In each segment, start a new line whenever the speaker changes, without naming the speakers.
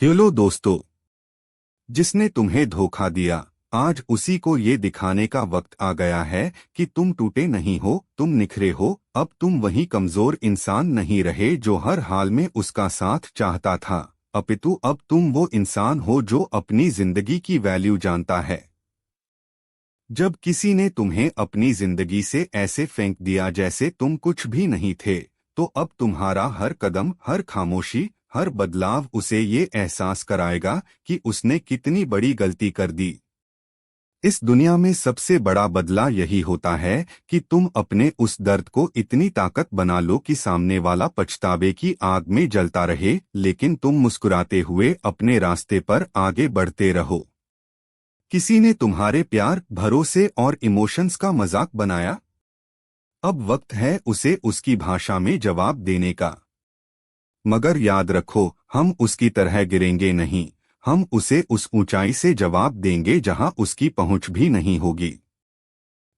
Hello दोस्तों। जिसने तुम्हें धोखा दिया, आज उसी को ये दिखाने का वक्त आ गया है कि तुम टूटे नहीं हो, तुम निखरे हो। अब तुम वही कमजोर इंसान नहीं रहे जो हर हाल में उसका साथ चाहता था, अपितु अब तुम वो इंसान हो जो अपनी जिंदगी की वैल्यू जानता है। जब किसी ने तुम्हें अपनी जिंदगी से ऐसे फेंक दिया जैसे तुम कुछ भी नहीं थे, तो अब तुम्हारा हर कदम, हर खामोशी, हर बदलाव उसे ये एहसास कराएगा कि उसने कितनी बड़ी गलती कर दी। इस दुनिया में सबसे बड़ा बदला यही होता है कि तुम अपने उस दर्द को इतनी ताकत बना लो कि सामने वाला पछतावे की आग में जलता रहे, लेकिन तुम मुस्कुराते हुए अपने रास्ते पर आगे बढ़ते रहो। किसी ने तुम्हारे प्यार, भरोसे और इमोशंस का मजाक बनाया। अब वक्त है उसे उसकी भाषा में जवाब देने का। मगर याद रखो, हम उसकी तरह गिरेंगे नहीं। हम उसे उस ऊंचाई से जवाब देंगे जहां उसकी पहुंच भी नहीं होगी।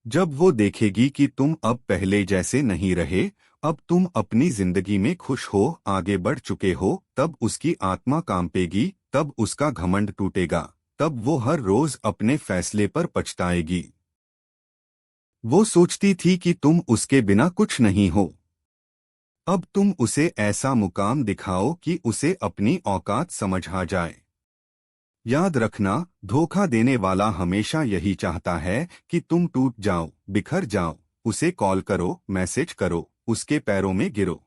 जब वो देखेगी कि तुम अब पहले जैसे नहीं रहे, अब तुम अपनी जिंदगी में खुश हो, आगे बढ़ चुके हो, तब उसकी आत्मा कांपेगी, तब उसका घमंड टूटेगा, तब वो हर रोज अपने फैसले पर पछताएगी। वो सोचती थी कि तुम उसके बिना कुछ नहीं हो। अब तुम उसे ऐसा मुकाम दिखाओ कि उसे अपनी औकात समझ आ जाए। याद रखना, धोखा देने वाला हमेशा यही चाहता है कि तुम टूट जाओ, बिखर जाओ। उसे कॉल करो, मैसेज करो, उसके पैरों में गिरो।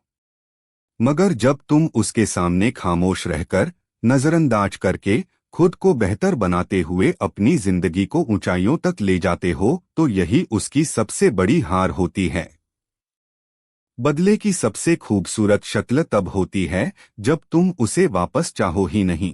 मगर जब तुम उसके सामने खामोश रहकर, नजरअंदाज करके, खुद को बेहतर बनाते हुए अपनी जिंदगी को ऊंचाइयों तक ले जाते हो, तो यही उसकी सबसे बड़ी हार होती है। बदले की सबसे खूबसूरत शक्ल तब होती है जब तुम उसे वापस चाहो ही नहीं।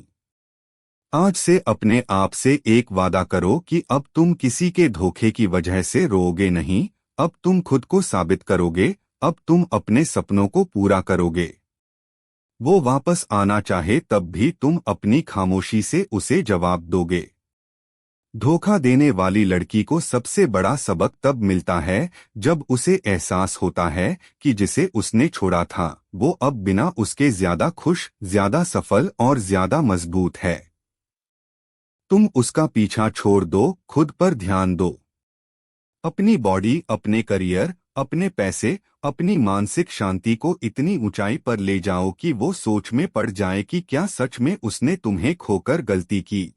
आज से अपने आप से एक वादा करो कि अब तुम किसी के धोखे की वजह से रोओगे नहीं। अब तुम खुद को साबित करोगे। अब तुम अपने सपनों को पूरा करोगे। वो वापस आना चाहे तब भी तुम अपनी खामोशी से उसे जवाब दोगे। धोखा देने वाली लड़की को सबसे बड़ा सबक तब मिलता है जब उसे एहसास होता है कि जिसे उसने छोड़ा था वो अब बिना उसके ज्यादा खुश, ज्यादा सफल और ज्यादा मजबूत है। तुम उसका पीछा छोड़ दो, खुद पर ध्यान दो। अपनी बॉडी, अपने करियर, अपने पैसे, अपनी मानसिक शांति को इतनी ऊंचाई पर ले जाओ कि वो सोच में पड़ जाए कि क्या सच में उसने तुम्हें खोकर गलती की।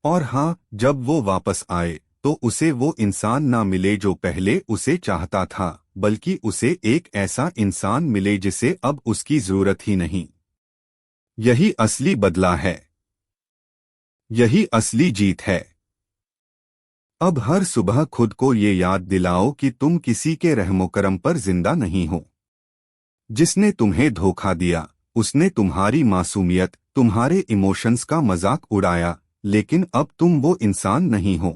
और हाँ, जब वो वापस आए तो उसे वो इंसान ना मिले जो पहले उसे चाहता था, बल्कि उसे एक ऐसा इंसान मिले जिसे अब उसकी जरूरत ही नहीं। यही असली बदला है। यही असली जीत है। अब हर सुबह खुद को ये याद दिलाओ कि तुम किसी के रहमोकरम पर जिंदा नहीं हो। जिसने तुम्हें धोखा दिया, उसने तुम्हारी मासूमियत, तुम्हारे इमोशंस का मजाक उड़ाया, लेकिन अब तुम वो इंसान नहीं हो।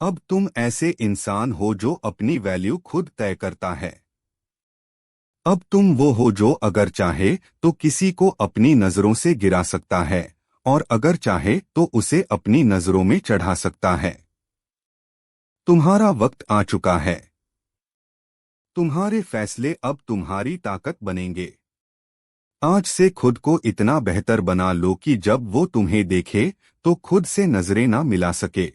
अब तुम ऐसे इंसान हो जो अपनी वैल्यू खुद तय करता है। अब तुम वो हो जो अगर चाहे तो किसी को अपनी नजरों से गिरा सकता है, और अगर चाहे तो उसे अपनी नजरों में चढ़ा सकता है। तुम्हारा वक्त आ चुका है। तुम्हारे फैसले अब तुम्हारी ताकत बनेंगे। आज से खुद को इतना बेहतर बना लो कि जब वो तुम्हें देखे तो खुद से नजरें ना मिला सके।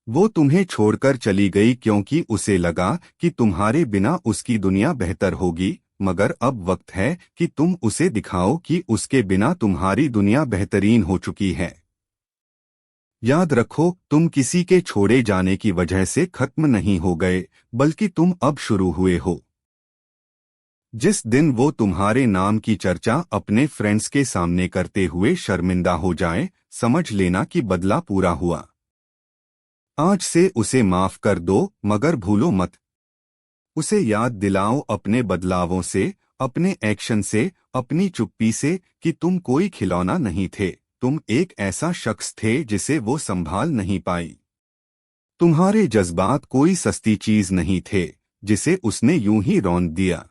वो तुम्हें छोड़कर चली गई क्योंकि उसे लगा कि तुम्हारे बिना उसकी दुनिया बेहतर होगी, मगर अब वक्त है कि तुम उसे दिखाओ कि उसके बिना तुम्हारी दुनिया बेहतरीन हो चुकी है। याद रखो, तुम किसी के छोड़े जाने की वजह से खत्म नहीं हो गए, बल्कि तुम अब शुरू हुए हो। जिस दिन वो तुम्हारे नाम की चर्चा अपने फ्रेंड्स के सामने करते हुए शर्मिंदा हो जाए, समझ लेना कि बदला पूरा हुआ। आज से उसे माफ कर दो, मगर भूलो मत। उसे याद दिलाओ अपने बदलावों से, अपने एक्शन से, अपनी चुप्पी से कि तुम कोई खिलौना नहीं थे। तुम एक ऐसा शख्स थे जिसे वो संभाल नहीं पाई। तुम्हारे जज्बात कोई सस्ती चीज नहीं थे जिसे उसने यूं ही रौंद दिया।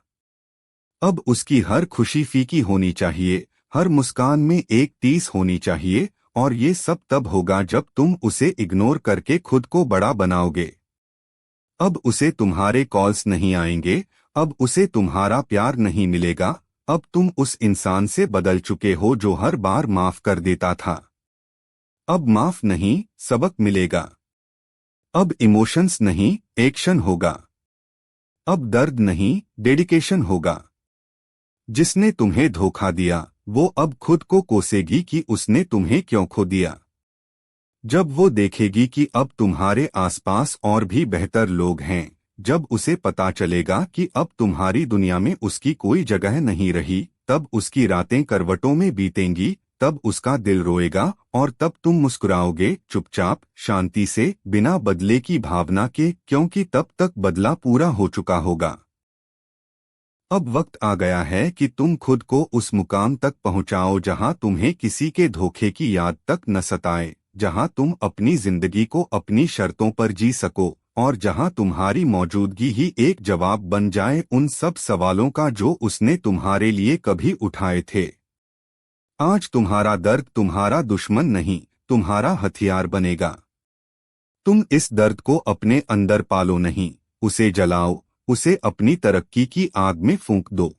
अब उसकी हर खुशी फीकी होनी चाहिए, हर मुस्कान में एक टीस होनी चाहिए, और ये सब तब होगा जब तुम उसे इग्नोर करके खुद को बड़ा बनाओगे। अब उसे तुम्हारे कॉल्स नहीं आएंगे, अब उसे तुम्हारा प्यार नहीं मिलेगा, अब तुम उस इंसान से बदल चुके हो जो हर बार माफ कर देता था। अब माफ नहीं, सबक मिलेगा। अब इमोशंस नहीं, एक्शन होगा। अब दर्द नहीं, डेडिकेशन होगा। जिसने तुम्हें धोखा दिया वो अब खुद को कोसेगी कि उसने तुम्हें क्यों खो दिया। जब वो देखेगी कि अब तुम्हारे आसपास और भी बेहतर लोग हैं, जब उसे पता चलेगा कि अब तुम्हारी दुनिया में उसकी कोई जगह नहीं रही, तब उसकी रातें करवटों में बीतेंगी, तब उसका दिल रोएगा और तब तुम मुस्कुराओगे चुपचाप, शांति से, बिना बदले की भावना के, क्योंकि तब तक बदला पूरा हो चुका होगा। अब वक्त आ गया है कि तुम खुद को उस मुकाम तक पहुंचाओ जहां तुम्हें किसी के धोखे की याद तक न सताए, जहां तुम अपनी जिंदगी को अपनी शर्तों पर जी सको, और जहां तुम्हारी मौजूदगी ही एक जवाब बन जाए उन सब सवालों का जो उसने तुम्हारे लिए कभी उठाए थे। आज तुम्हारा दर्द तुम्हारा दुश्मन नहीं, तुम्हारा हथियार बनेगा। तुम इस दर्द को अपने अंदर पालो नहीं, उसे जलाओ, उसे अपनी तरक्की की आग में फूंक दो।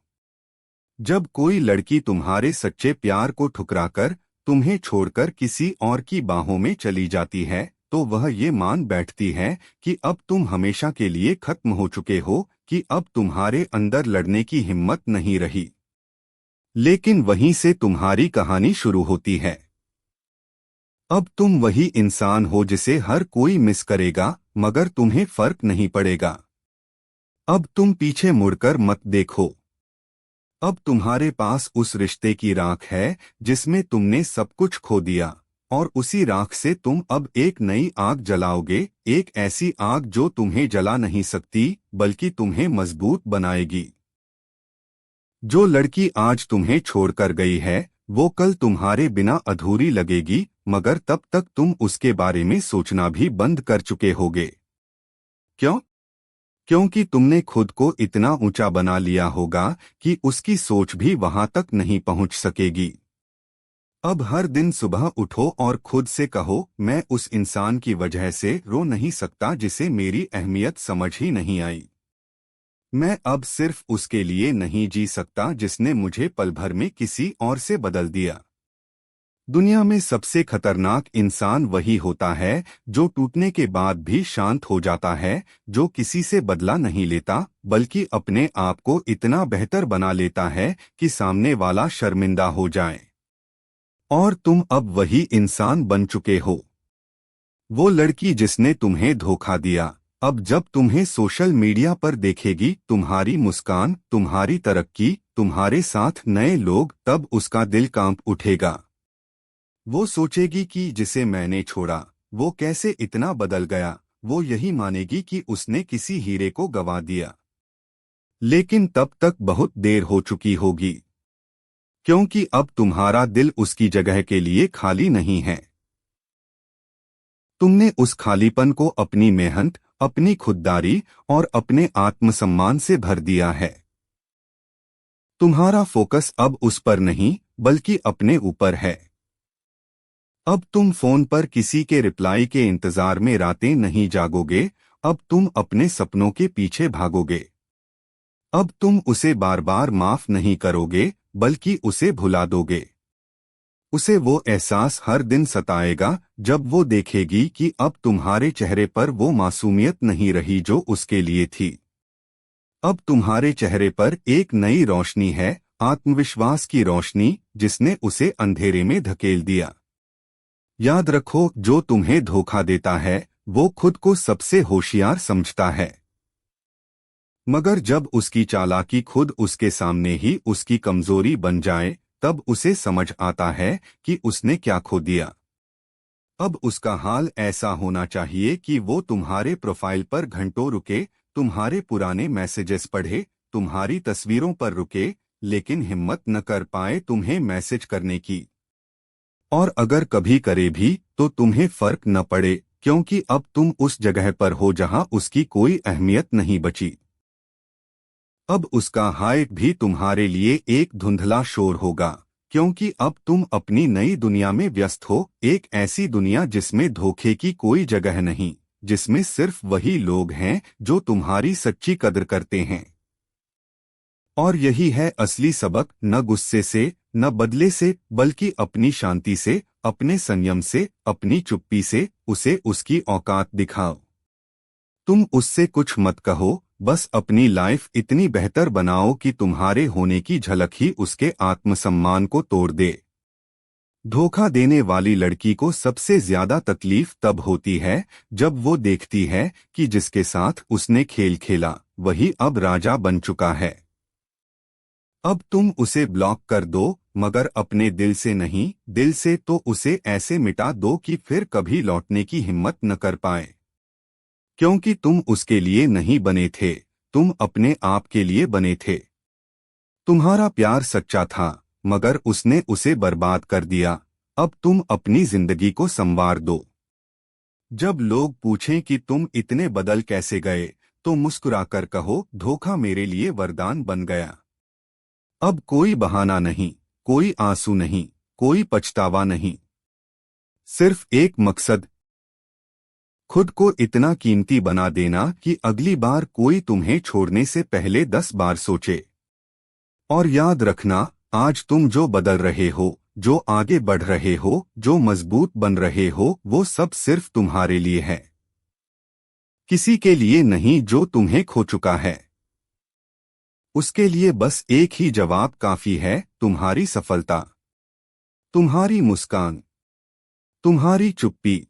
जब कोई लड़की तुम्हारे सच्चे प्यार को ठुकराकर, तुम्हें छोड़कर किसी और की बाहों में चली जाती है, तो वह ये मान बैठती है कि अब तुम हमेशा के लिए खत्म हो चुके हो, कि अब तुम्हारे अंदर लड़ने की हिम्मत नहीं रही। लेकिन वहीं से तुम्हारी कहानी शुरू होती है। अब तुम वही इंसान हो जिसे हर कोई मिस करेगा, मगर तुम्हें फर्क नहीं पड़ेगा। अब तुम पीछे मुड़कर मत देखो। अब तुम्हारे पास उस रिश्ते की राख है जिसमें तुमने सब कुछ खो दिया, और उसी राख से तुम अब एक नई आग जलाओगे, एक ऐसी आग जो तुम्हें जला नहीं सकती बल्कि तुम्हें मजबूत बनाएगी। जो लड़की आज तुम्हें छोड़कर गई है वो कल तुम्हारे बिना अधूरी लगेगी, मगर तब तक तुम उसके बारे में सोचना भी बंद कर चुके होगे। क्यों? क्योंकि तुमने खुद को इतना ऊंचा बना लिया होगा कि उसकी सोच भी वहां तक नहीं पहुंच सकेगी। अब हर दिन सुबह उठो और खुद से कहो, मैं उस इंसान की वजह से रो नहीं सकता जिसे मेरी अहमियत समझ ही नहीं आई। मैं अब सिर्फ उसके लिए नहीं जी सकता जिसने मुझे पल भर में किसी और से बदल दिया। दुनिया में सबसे खतरनाक इंसान वही होता है जो टूटने के बाद भी शांत हो जाता है, जो किसी से बदला नहीं लेता बल्कि अपने आप को इतना बेहतर बना लेता है कि सामने वाला शर्मिंदा हो जाए। और तुम अब वही इंसान बन चुके हो। वो लड़की जिसने तुम्हें धोखा दिया, अब जब तुम्हें सोशल मीडिया पर देखेगी, तुम्हारी मुस्कान, तुम्हारी तरक्की, तुम्हारे साथ नए लोग, तब उसका दिल कांप उठेगा। वो सोचेगी कि जिसे मैंने छोड़ा वो कैसे इतना बदल गया। वो यही मानेगी कि उसने किसी हीरे को गवा दिया। लेकिन तब तक बहुत देर हो चुकी होगी, क्योंकि अब तुम्हारा दिल उसकी जगह के लिए खाली नहीं है। तुमने उस खालीपन को अपनी मेहनत, अपनी खुददारी और अपने आत्मसम्मान से भर दिया है। तुम्हारा फोकस अब उस पर नहीं बल्कि अपने ऊपर है। अब तुम फोन पर किसी के रिप्लाई के इंतजार में रातें नहीं जागोगे, अब तुम अपने सपनों के पीछे भागोगे। अब तुम उसे बार बार माफ नहीं करोगे बल्कि उसे भुला दोगे। उसे वो एहसास हर दिन सताएगा जब वो देखेगी कि अब तुम्हारे चेहरे पर वो मासूमियत नहीं रही जो उसके लिए थी। अब तुम्हारे चेहरे पर एक नई रोशनी है, आत्मविश्वास की रोशनी, जिसने उसे अंधेरे में धकेल दिया। याद रखो, जो तुम्हें धोखा देता है वो खुद को सबसे होशियार समझता है, मगर जब उसकी चालाकी खुद उसके सामने ही उसकी कमजोरी बन जाए तब उसे समझ आता है कि उसने क्या खो दिया। अब उसका हाल ऐसा होना चाहिए कि वो तुम्हारे प्रोफाइल पर घंटों रुके, तुम्हारे पुराने मैसेजेस पढ़े, तुम्हारी तस्वीरों पर रुके, लेकिन हिम्मत न कर पाए तुम्हें मैसेज करने की। और अगर कभी करे भी तो तुम्हें फर्क न पड़े, क्योंकि अब तुम उस जगह पर हो जहां उसकी कोई अहमियत नहीं बची। अब उसका हाइप भी तुम्हारे लिए एक धुंधला शोर होगा, क्योंकि अब तुम अपनी नई दुनिया में व्यस्त हो, एक ऐसी दुनिया जिसमें धोखे की कोई जगह नहीं, जिसमें सिर्फ वही लोग हैं जो तुम्हारी सच्ची कद्र करते हैं। और यही है असली सबक, न गुस्से से, न बदले से, बल्कि अपनी शांति से, अपने संयम से, अपनी चुप्पी से उसे उसकी औकात दिखाओ। तुम उससे कुछ मत कहो, बस अपनी लाइफ इतनी बेहतर बनाओ कि तुम्हारे होने की झलक ही उसके आत्मसम्मान को तोड़ दे। धोखा देने वाली लड़की को सबसे ज्यादा तकलीफ तब होती है जब वो देखती है कि जिसके साथ उसने खेल खेला वही अब राजा बन चुका है। अब तुम उसे ब्लॉक कर दो, मगर अपने दिल से नहीं, दिल से तो उसे ऐसे मिटा दो कि फिर कभी लौटने की हिम्मत न कर पाए। क्योंकि तुम उसके लिए नहीं बने थे, तुम अपने आप के लिए बने थे। तुम्हारा प्यार सच्चा था, मगर उसने उसे बर्बाद कर दिया। अब तुम अपनी जिंदगी को संवार दो। जब लोग पूछें कि तुम इतने बदल कैसे गए, तो मुस्कुराकर कहो, धोखा मेरे लिए वरदान बन गया। अब कोई बहाना नहीं, कोई आंसू नहीं, कोई पछतावा नहीं। सिर्फ एक मकसद, खुद को इतना कीमती बना देना कि अगली बार कोई तुम्हें छोड़ने से पहले 10 बार सोचे। और याद रखना, आज तुम जो बदल रहे हो, जो आगे बढ़ रहे हो, जो मजबूत बन रहे हो, वो सब सिर्फ तुम्हारे लिए है, किसी के लिए नहीं जो तुम्हें खो चुका है। उसके लिए बस एक ही जवाब काफी है, तुम्हारी सफलता, तुम्हारी मुस्कान, तुम्हारी चुप्पी।